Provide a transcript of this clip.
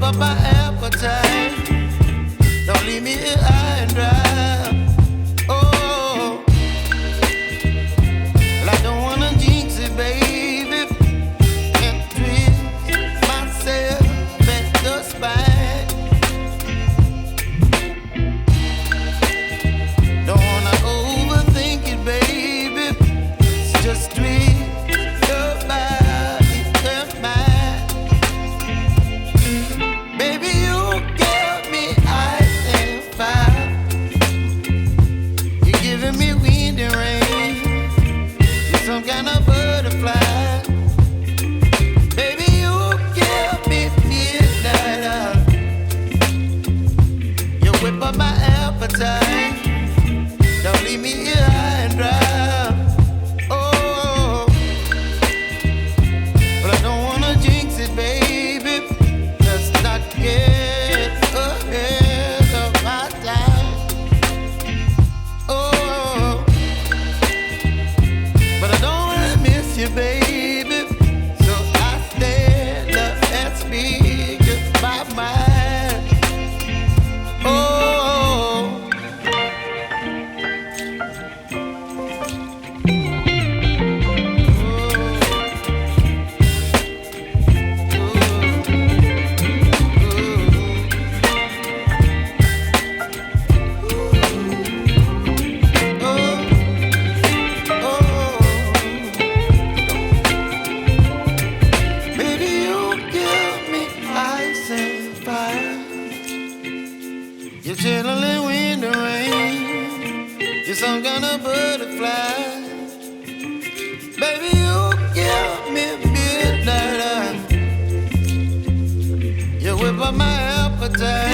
up my appetite. Don't leave me here high and dry. Oh, well, I don't wanna jinx it, baby, and twist myself at the spine. Don't wanna overthink it, baby. It's just twist your body and mine. Baby, you give me ice and fire. You're giving me wind and rain. You're some kind of butterfly. Baby, you give me midnight. You whip up my appetite. Don't leave me here high and dry. Oh, but I don't wanna jinx it, baby. Let's not get ahead of my time. Oh, but I don't wanna miss you, baby. So I stand up and speak my mind. Oh. Baby, you give me ice and fire. You're chilling wind and rain. You're some kind of butterfly. Baby, you give me midnight. You whip up my appetite.